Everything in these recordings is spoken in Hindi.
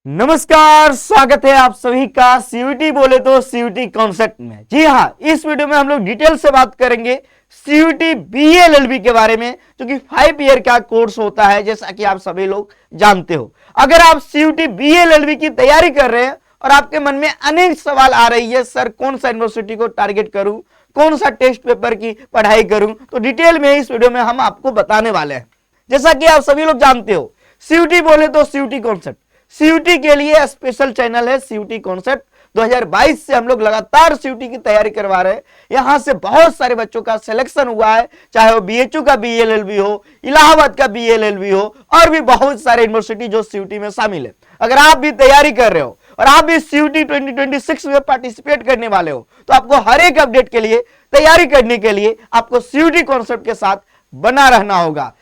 नमस्कार, स्वागत है आप सभी का सीयूटी बोले तो सीयूटी कॉन्सेप्ट में। जी हाँ, इस वीडियो में हम लोग डिटेल से बात करेंगे सीयूटी बीएलएलबी के बारे में, जो कि 5 ईयर का कोर्स होता है, जैसा कि आप सभी लोग जानते हो। अगर आप सीयूटी बीएलएलबी की तैयारी कर रहे हैं और आपके मन में अनेक सवाल आ रही है, सर कौन सा यूनिवर्सिटी को टारगेट करूं, कौन सा टेस्ट पेपर की पढ़ाई करूं, तो डिटेल में इस वीडियो में हम आपको बताने वाले हैं। जैसा कि आप सभी लोग जानते हो, सीयूटी बोले तो सीयूटी कॉन्सेप्ट, सीयूटी के लिए स्पेशल चैनल है सीयूटी कॉन्सेप्ट। 2022 से हम लोग लगातार सीयूटी की तैयारी करवा रहे हैं। यहां से बहुत सारे बच्चों का सिलेक्शन हुआ है, चाहे वो बीएचयू का बीएलएलबी हो, इलाहाबाद का बीएलएलबी हो, और भी बहुत सारे यूनिवर्सिटी जो सीयूटी में शामिल है। अगर आप भी तैयारी कर रहे हो और आप भी सीयूटी 2026 में पार्टिसिपेट करने वाले हो, तो आपको हर एक अपडेट के लिए, तैयारी करने के लिए आपको सीयूटी कॉन्सेप्ट के साथ बने रहना होगा।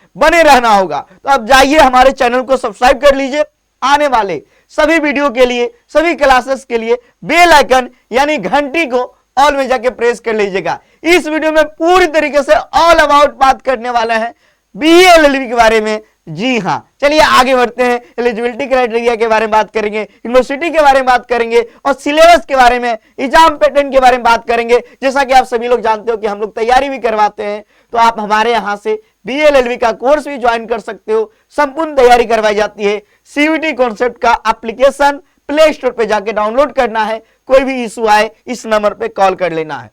तो आप जाइए, हमारे चैनल को सब्सक्राइब कर लीजिए। आने वाले सभी वीडियो के लिए, सभी क्लासेस के लिए बेल आइकन यानी घंटी को ऑल में जाके प्रेस कर लीजिएगा। इस वीडियो में पूरी तरीके से ऑल अबाउट बात करने वाले हैं बीएलएलबी के बारे में। जी हाँ, चलिए आगे बढ़ते हैं। एलिजिबिलिटी क्राइटेरिया के बारे में बात करेंगे, यूनिवर्सिटी के बारे में बात करेंगे, और सिलेबस के बारे में, एग्जाम पैटर्न के बारे में बात करेंगे। जैसा कि आप सभी लोग जानते हो कि हम लोग तैयारी भी करवाते हैं, तो आप हमारे यहाँ से बीएलएलबी का कोर्स भी ज्वाइन कर सकते हो। संपूर्ण तैयारी करवाई जाती है। सीयूटी कॉन्सेप्ट का एप्लीकेशन प्ले स्टोर पे जाके डाउनलोड करना है। कोई भी इशू आए, इस नंबर पे कॉल कर लेना है।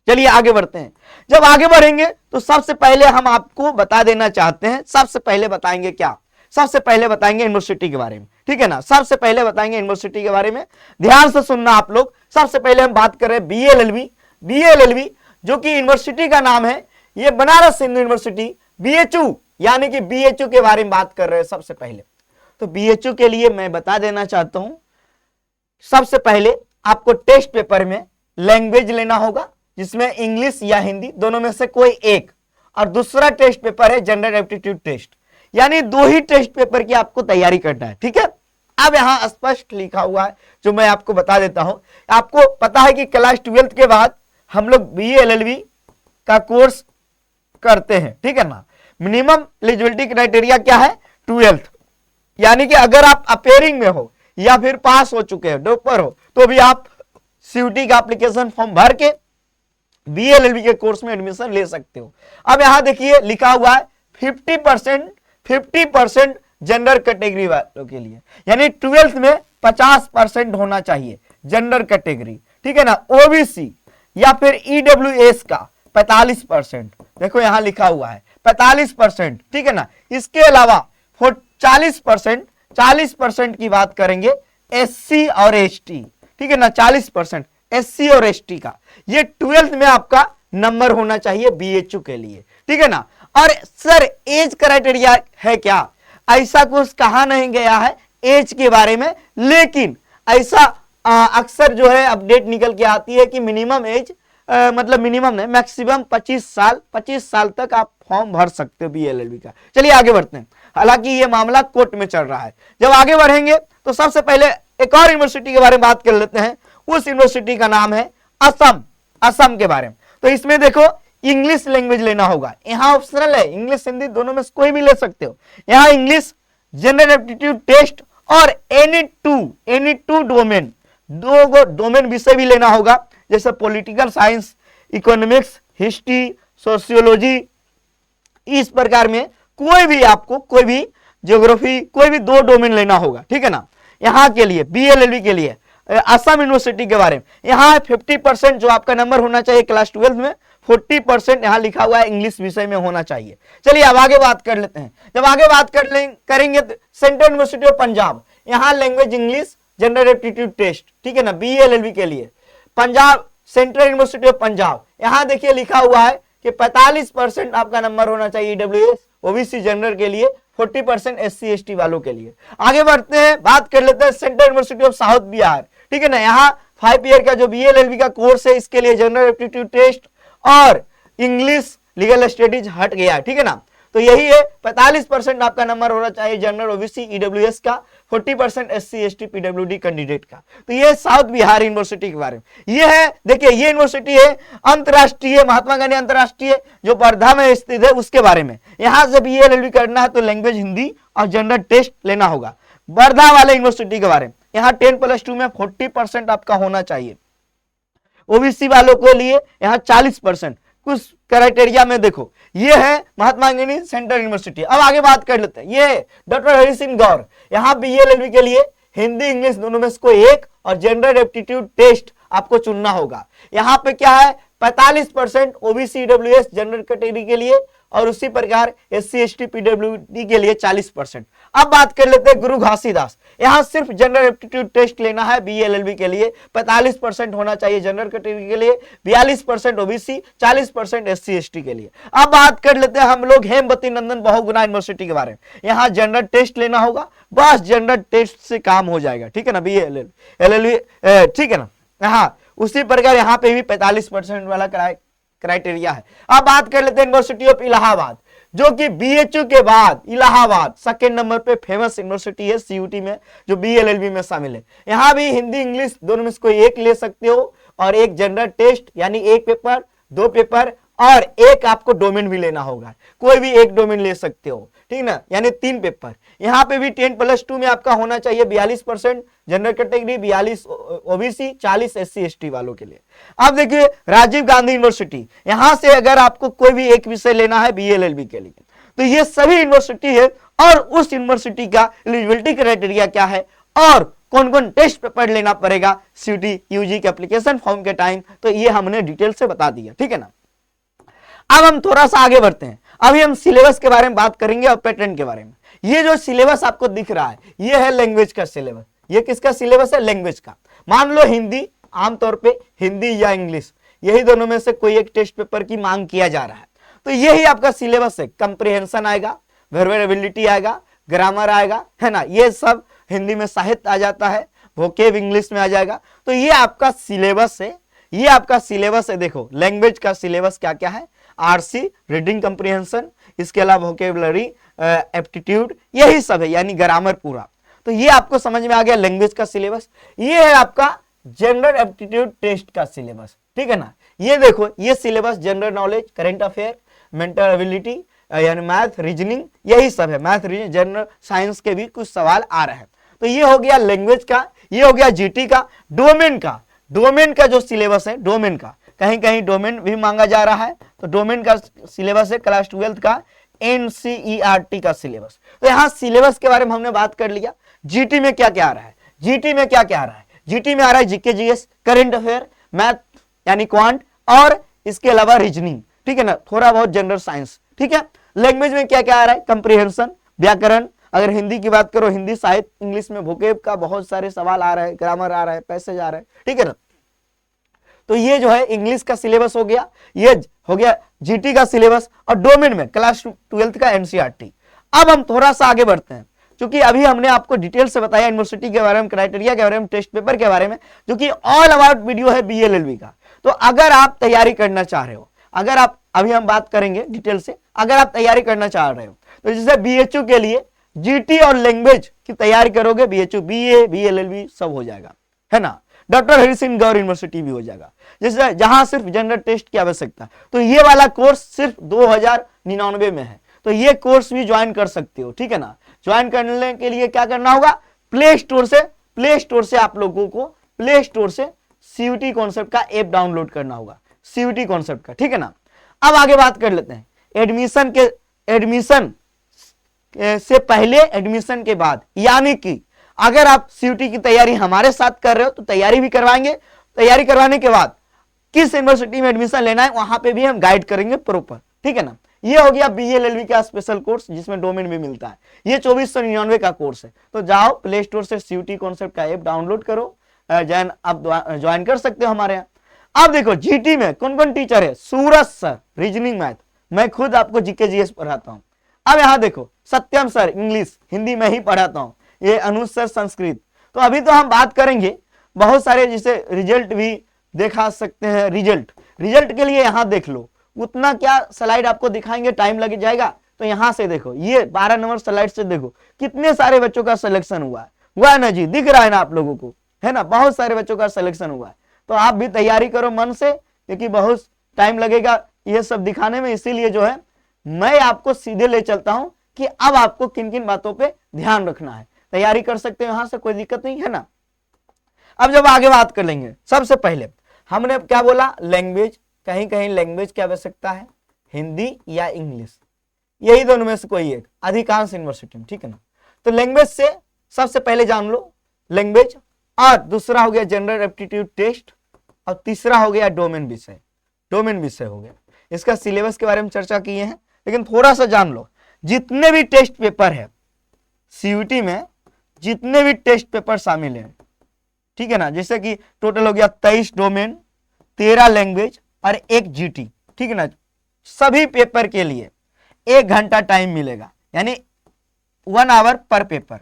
चलिए आगे बढ़ते हैं। जब आगे बढ़ेंगे तो सबसे पहले हम आपको बता देना चाहते हैं, सबसे पहले बताएंगे क्या, सबसे पहले बताएंगे यूनिवर्सिटी के बारे में, ठीक है ना। सबसे पहले बताएंगे यूनिवर्सिटी के बारे में, ध्यान से सुनना आप लोग। सबसे पहले हम बात कर रहे हैं बीएलएलबी, जो कि यूनिवर्सिटी का नाम है, ये बनारस हिंदू यूनिवर्सिटी। बीएचयू यानी कि बीएचयू के बारे में बात कर रहे हैं सबसे पहले। तो बीएचयू के लिए मैं बता देना चाहता हूं, सबसे पहले आपको टेस्ट पेपर में लैंग्वेज लेना होगा, जिसमें इंग्लिश या हिंदी दोनों में से कोई एक, और दूसरा टेस्ट पेपर है जनरल एप्टीट्यूड टेस्ट। यानी 2 ही टेस्ट पेपर की आपको तैयारी करना है, ठीक है। अब यहां स्पष्ट लिखा हुआ है, जो मैं आपको बता देता हूं। आपको पता है कि क्लास 12 के बाद हम लोग बीएलएलबी का कोर्स करते हैं, ठीक है ना। मिनिमम एलिजिबिलिटी क्राइटेरिया क्या है? 12th। यानी कि अगर आप अपेयरिंग में हो या फिर पास हो चुके हो, टॉपर हो, तो भी आप सीयूटी का एप्लीकेशन फॉर्म भर के बीएलएलबी के कोर्स में एडमिशन ले सकते हो। अब यहां देखिए लिखा हुआ है 50% जनरल कैटेगरी वालों के लिए, यानी 12th में 50% होना चाहिए जनरल कैटेगरी, ठीक है ना। ओबीसी या फिर ईडब्ल्यूएस का 45%, देखो यहां लिखा हुआ है 45%, ठीक है ना। इसके अलावा 40% की बात करेंगे एससी और एसटी, ठीक है ना। 40% एससी और एसटी का, ये 12th में आपका नंबर होना चाहिए बीएचयू के लिए, ठीक है ना। और सर एज क्राइटेरिया है क्या? ऐसा कुछ कहा नहीं गया है एज के बारे में, लेकिन ऐसा अक्सर जो है अपडेट निकल के आती है कि मिनिमम एज, मतलब मिनिमम नहीं, मैक्सिमम 25 साल तक आप फॉर्म भर सकते हो बीएलएलबी का। चलिए आगे बढ़ते हैं। हालांकि ये मामला कोर्ट में चल रहा है। जब आगे बढ़ेंगे तो सबसे पहले एक और यूनिवर्सिटी के बारे में बात कर लेते हैं। उस यूनिवर्सिटी का नाम है असम के बारे में। तो इसमें देखो इंग्लिश लैंग्वेज लेना होगा। यहाँ ऑप्शनल है, इंग्लिश हिंदी दोनों में से कोई भी ले सकते हो। यहाँ इंग्लिश, जनरल एप्टीट्यूड टेस्ट और एनी टू डोमेन, 2 डोमेन विषय भी लेना होगा, जैसे political science, economics, history, sociology. इस प्रकार में कोई भी आपको, कोई भी ज्योग्राफी, कोई भी 2 डोमेन लेना होगा, ठीक है ना। यहाँ के लिए बीएलएलबी के लिए असम यूनिवर्सिटी के बारे में, यहाँ 50% जो आपका नंबर होना चाहिए क्लास 12 में, 40% यहाँ लिखा हुआ है इंग्लिश विषय में होना चाहिए। चलिए अब आगे बात कर लेते हैं। जब आगे बात करेंगे तो सेंट्रल यूनिवर्सिटी ऑफ पंजाब, यहाँ language English, general aptitude test, ठीक है ना, बीएलएलबी के लिए। Punjab central university of Punjab, यहाँ देखिए लिखा हुआ है कि 45% आपका नंबर होना चाहिए ईडब्ल्यूएस, ओबीसी जनरल के लिए, 40% एससी एसटी वालों के लिए। आगे बढ़ते हैं, बात कर लेते हैं central university of south Bihar, ठीक है ना। यहाँ 5 ईयर का जो बीएलएलबी का कोर्स है, इसके लिए जनरल एप्टीट्यूड टेस्ट और इंग्लिश लीगल स्टडीज हट गया, ठीक है ना। तो यही है, 45% आपका नंबर होना चाहिए जनरल ओबीसी ईडब्ल्यूएस का, 40% एससी एसटी पीडब्ल्यूडी कैंडिडेट का। तो ये साउथ बिहार यूनिवर्सिटी के बारे में ये है। देखिए ये यूनिवर्सिटी है अंतरराष्ट्रीय, महात्मा गांधी अंतरराष्ट्रीय जो वर्धा में स्थित है, उसके बारे में। यहां से बीएलएलबी करना है तो लैंग्वेज हिंदी और जनरल टेस्ट लेना होगा। वर्धा वाले यूनिवर्सिटी के बारे में, यहाँ 10+2 में 40% आपका होना चाहिए। ओबीसी वालों के लिए यहाँ 40%। कुछ क्राइटेरिया में देखो, ये है महात्मा गांधी सेंट्रल यूनिवर्सिटी। अब आगे बात कर लेते हैं, ये है डॉक्टर हरि सिंह गौर। यहाँ बीएलएलबी के लिए हिंदी इंग्लिश दोनों में से कोई एक और जनरल एप्टीट्यूड टेस्ट आपको चुनना होगा। यहाँ पे क्या है, 45% ओबीसी ईडब्ल्यूएस जनरल कैटेगरी के लिए और उसी प्रकार एससी एसटी पीडब्ल्यूडी के लिए 40%। अब बात कर लेते हैं गुरु घासीदास। यहाँ सिर्फ जनरल एप्टीट्यूड टेस्ट लेना है बीएलएलबी के लिए, 45% होना चाहिए जनरल कैटेगरी के लिए, 42% ओबीसी, 40% एससी एसटी के लिए। अब बात कर लेते हैं हम लोग हेमवती नंदन बहुगुणा यूनिवर्सिटी के बारे में। यहाँ जनरल टेस्ट लेना होगा, बस जनरल टेस्ट से काम हो जाएगा, ठीक है ना, बीएलएलबी, ठीक है ना। हाँ, उसी प्रकार यहाँ पे भी 45% वाला क्राइटेरिया है। अब बात कर लेते हैं यूनिवर्सिटी ऑफ इलाहाबाद, जो कि बीएचयू के बाद इलाहाबाद सेकंड नंबर पे फेमस यूनिवर्सिटी है सीयूटी में, जो बीएलएलबी में शामिल है। यहाँ भी हिंदी इंग्लिश दोनों में से कोई एक ले सकते हो और एक जनरल टेस्ट यानी एक पेपर, 2 पेपर और एक आपको डोमेन भी लेना होगा, कोई भी एक डोमेन ले सकते हो, ठीक ना, यानी 3 पेपर। यहाँ पे भी 10+2 में आपका होना चाहिए 42% general category, 42 OBC, 40 SC ST वालों के लिए। अब देखिए राजीव गांधी यूनिवर्सिटी, यहाँ से अगर आपको कोई भी एक विषय लेना है बीएलएलबी के लिए, तो ये सभी यूनिवर्सिटी है और उस यूनिवर्सिटी का एलिजिबिलिटी क्राइटेरिया क्या है और कौन कौन टेस्ट पेपर लेना पड़ेगा सीयूटी यूजी के एप्लीकेशन फॉर्म के टाइम, तो ये हमने डिटेल से बता दिया, ठीक है ना। अब हम थोड़ा सा आगे बढ़ते हैं, अभी हम सिलेबस के बारे में बात करेंगे और पैटर्न के बारे में। ये जो सिलेबस आपको दिख रहा है, ये है लैंग्वेज का सिलेबस। ये किसका सिलेबस है, लैंग्वेज का। मान लो हिंदी, आमतौर पे हिंदी या इंग्लिश, यही दोनों में से कोई एक टेस्ट पेपर की मांग किया जा रहा है, तो यही आपका सिलेबस है। कंप्रिहेंशन आएगा, वर्बेबिलिटी आएगा, ग्रामर आएगा, है ना, ये सब हिंदी में साहित्य आ जाता है, वोकेब इंग्लिश में आ जाएगा। तो ये आपका सिलेबस है, ये आपका सिलेबस है। देखो लैंग्वेज का सिलेबस क्या क्या है, आरसी रीडिंग कंप्रिहेंशन, इसके अलावा वोकेबलरी, एप्टीट्यूड, यही सब है, यानी ग्रामर पूरा। तो ये आपको समझ में आ गया लैंग्वेज का सिलेबस। ये है आपका जनरल एप्टीट्यूड टेस्ट का सिलेबस, ठीक है ना। ये देखो, ये syllabus general knowledge, current affair, mental ability यानी मैथ, रीजनिंग, यही सब है। मैथ, रीजनिंग, जनरल साइंस के भी कुछ सवाल आ रहे हैं। तो ये हो गया लैंग्वेज का, ये हो गया जीटी का। डोमेन का जो सिलेबस है, डोमेन का कहीं कहीं डोमेन भी मांगा जा रहा है, तो डोमेन का सिलेबस है क्लास 12 का एनसीईआरटी का सिलेबस। तो यहाँ सिलेबस के बारे में हमने बात कर लिया। जीटी में क्या क्या आ रहा है, जीटी में क्या क्या आ रहा है, जीटी में आ रहा है GK GS, current affair, math यानी क्वांट और इसके अलावा रीजनिंग, ठीक है ना, थोड़ा बहुत जनरल साइंस, ठीक है। लैंग्वेज में क्या क्या आ रहा है, कंप्रिहेंशन, व्याकरण, अगर हिंदी की बात करो हिंदी साहित्य, इंग्लिश में वोकेब का बहुत सारे सवाल आ रहे हैं, ग्रामर आ रहा है, पैसेज आ रहा है, ठीक है ना। तो ये जो है इंग्लिश का सिलेबस हो गया, ये हो गया जीटी का सिलेबस। और डोमेन में क्लास 12 का एनसीईआरटी। अब हम थोड़ा सा आगे बढ़ते हैं, क्योंकि अभी हमने आपको डिटेल से बताया यूनिवर्सिटी के बारे में, क्राइटेरिया के बारे में, टेस्ट पेपर के बारे में, जो कि ऑल अबाउट वीडियो है बीएलएलबी का। तो अगर आप तैयारी करना चाह रहे हो, अगर आप, अभी हम बात करेंगे डिटेल से, अगर आप तैयारी करना चाह रहे हो तो जैसे बीएचयू के लिए जीटी और लैंग्वेज की तैयारी करोगे, बीएचयू, बीए, बीएलएलबी सब हो जाएगा, है ना। डॉक्टर हरि सिंह गौर यूनिवर्सिटी भी हो जाएगा, जैसे जहां सिर्फ जनरल टेस्ट की आवश्यकता। तो ये वाला कोर्स सिर्फ 2099 में है, तो ये कोर्स भी ज्वाइन कर सकते हो, ठीक है ना। ज्वाइन करने के लिए क्या करना होगा, प्ले स्टोर से आप लोगों को प्ले स्टोर से सीयूटी कॉन्सेप्ट का ऐप डाउनलोड करना होगा, सीयूटी कॉन्सेप्ट का, ठीक है ना। अब आगे बात कर लेते हैं एडमिशन से पहले, एडमिशन के बाद, यानी कि अगर आप सीयूटी की तैयारी हमारे साथ कर रहे हो तो तैयारी भी करवाएंगे। तैयारी करवाने के बाद किस यूनिवर्सिटी में एडमिशन लेना है वहां पे भी हम गाइड करेंगे प्रॉपर, ठीक है ना। ये हो गया बीएलएलबी का स्पेशल कोर्स, जिसमें डोमेन भी मिलता है। ये 2499 का कोर्स है। तो जाओ प्ले स्टोर से सीयूटी कॉन्सेप्ट का ऐप डाउनलोड करो, आप ज्वाइन कर सकते हो हमारे यहाँ। अब देखो जीटी में कौन कौन टीचर है, सूरज सर रीजनिंग मैथ, मैं खुद आपको जीके जीएस पढ़ाता हूँ। अब यहाँ देखो सत्यम सर इंग्लिश हिंदी में ही पढ़ाता हूँ, ये अनुज सर संस्कृत। तो अभी तो हम बात करेंगे बहुत सारे, जिसे रिजल्ट भी दिखा सकते हैं। रिजल्ट के लिए यहाँ देख लो, उतना क्या स्लाइड आपको दिखाएंगे, टाइम लग जाएगा। तो यहाँ से देखो, ये 12 नंबर स्लाइड से देखो कितने सारे बच्चों का सिलेक्शन हुआ है ना जी, दिख रहा है ना आप लोगों को, है ना, बहुत सारे बच्चों का सिलेक्शन हुआ है। तो आप भी तैयारी करो मन से, क्योंकि बहुत टाइम लगेगा ये सब दिखाने में। इसीलिए जो है मैं आपको सीधे ले चलता हूं कि अब आपको किन किन बातों पे ध्यान रखना है। तैयारी कर सकते हो यहां से, कोई दिक्कत नहीं है ना। अब जब आगे बात कर लेंगे, सबसे पहले हमने क्या बोला, लैंग्वेज, कहीं कहीं लैंग्वेज की आवश्यकता है, हिंदी या इंग्लिश, यही दोनों में से कोई एक, अधिकांश यूनिवर्सिटी में, ठीक है ना। तो लैंग्वेज से सबसे पहले जान लो लैंग्वेज, और दूसरा हो गया जनरल एप्टीट्यूड टेस्ट, और तीसरा हो गया डोमेन विषय, डोमेन विषय हो गया। इसका सिलेबस के बारे में चर्चा किए हैं, लेकिन थोड़ा सा जान लो, जितने भी टेस्ट पेपर है सीयूटी में, जितने भी टेस्ट पेपर शामिल हैं, ठीक है ना, जैसे कि टोटल हो गया 23 डोमेन, 13 लैंग्वेज और 1 जीटी, ठीक है ना। सभी पेपर के लिए 1 घंटा टाइम मिलेगा, यानी 1 आवर पर पेपर,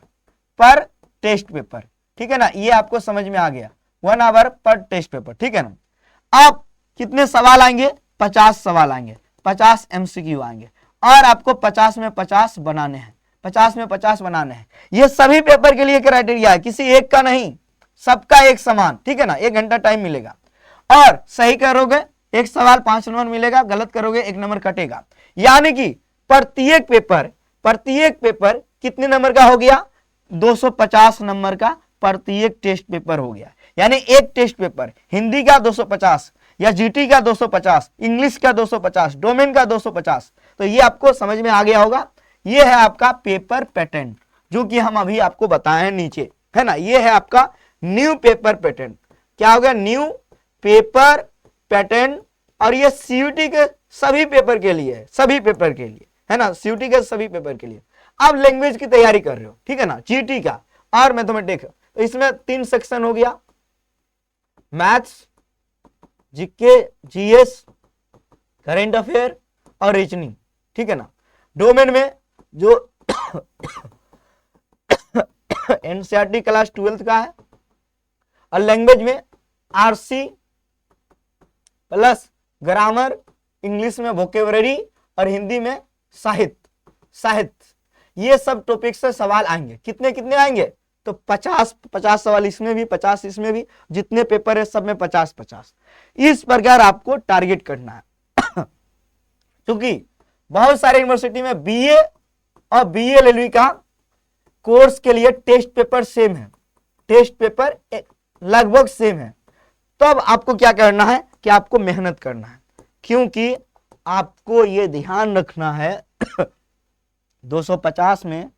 पर टेस्ट पेपर, ठीक है ना। ये आपको समझ में आ गया, 1 आवर पर टेस्ट पेपर, ठीक है ना। अब कितने सवाल आएंगे, 50 सवाल आएंगे, 50 एमसीक्यू आएंगे, और आपको 50 में 50 बनाने हैं, 50 में 50 बनाने हैं। ये सभी पेपर के लिए क्राइटेरिया है, किसी एक का नहीं, सबका एक समान, ठीक है ना। 1 घंटा टाइम मिलेगा, और सही करोगे 1 सवाल 5 नंबर मिलेगा, गलत करोगे 1 नंबर कटेगा। यानी कि प्रत्येक पेपर कितने नंबर का हो गया, 250 नंबर का प्रत्येक टेस्ट पेपर हो गया। यानी एक टेस्ट पेपर हिंदी का 250, या जीटी का 250, इंग्लिश का 250, डोमेन का 250। तो ये आपको समझ में आ गया होगा। ये है आपका पेपर पैटर्न, जो कि हम अभी आपको बताए हैं नीचे, है ना। ये है आपका न्यू पेपर पैटर्न, क्या हो गया, न्यू पेपर पैटर्न। और ये सीयूटी के सभी पेपर के लिए है, सभी पेपर के लिए, है ना, सीयूटी के सभी पेपर के लिए। आप लैंग्वेज की तैयारी कर रहे हो, ठीक है ना, जीटी का और मैथमेटिक्स, तो इसमें 3 सेक्शन हो गया, maths, GK, GS, current affair और रीजनिंग, ठीक है ना। डोमेन में जो एनसीईआरटी क्लास 12 का है, और लैंग्वेज में आरसी प्लस ग्रामर, इंग्लिश में वोकेबलरी और हिंदी में साहित्य, ये सब टॉपिक से सवाल आएंगे। कितने कितने आएंगे, तो 50 सवाल इसमें भी, 50 इसमें भी, जितने पेपर है सब में 50-50, इस प्रकार आपको टारगेट करना है। क्योंकि बहुत सारे यूनिवर्सिटी में बीए और बीएलएलबी का कोर्स के लिए टेस्ट पेपर सेम है, टेस्ट पेपर लगभग सेम है। तो अब आपको क्या करना है कि आपको मेहनत करना है, क्योंकि आपको ये ध्यान रखना है 250 में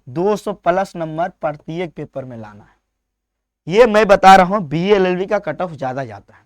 200 प्लस नंबर प्रत्येक पेपर में लाना है। ये मैं बता रहा हूं, बीएलएलबी का कट ऑफ ज्यादा जाता है।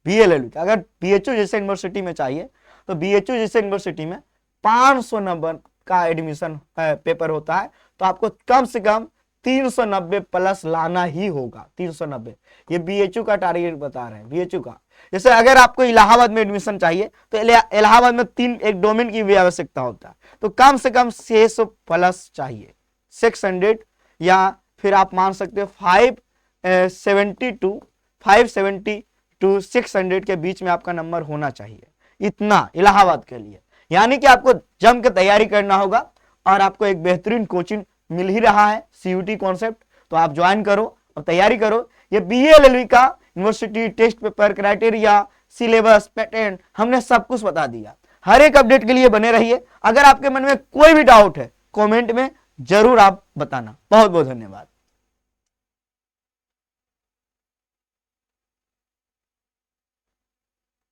बीएलएलबी का अगर बीएचयू जैसे यूनिवर्सिटी में चाहिए, तो बीएचयू जैसे यूनिवर्सिटी में 500 नंबर का एडमिशन पेपर होता है, तो आपको कम से कम 390 प्लस लाना ही होगा, 390। ये बीएचयू का टारगेट बता रहे हैं, बीएचयू का। जैसे अगर आपको इलाहाबाद में एडमिशन चाहिए, तो इलाहाबाद में 3 एक डोमेन की भी आवश्यकता होता है, तो कम से कम 600 प्लस चाहिए, 600, या फिर आप मान सकते हो 570 टू 600 के बीच में आपका नंबर होना चाहिए, इतना इलाहाबाद के लिए। यानी कि आपको जम के तैयारी करना होगा, और आपको एक बेहतरीन कोचिंग मिल ही रहा है, सीयूटी कॉन्सेप्ट, तो आप ज्वाइन करो और तैयारी करो। ये बीएलएलबी का university test paper, criteria, syllabus, pattern, हमने सब कुछ बता दिया। हर एक अपडेट के लिए बने रहिए। अगर आपके मन में कोई भी डाउट है, कमेंट में जरूर आप बताना। बहुत बहुत धन्यवाद।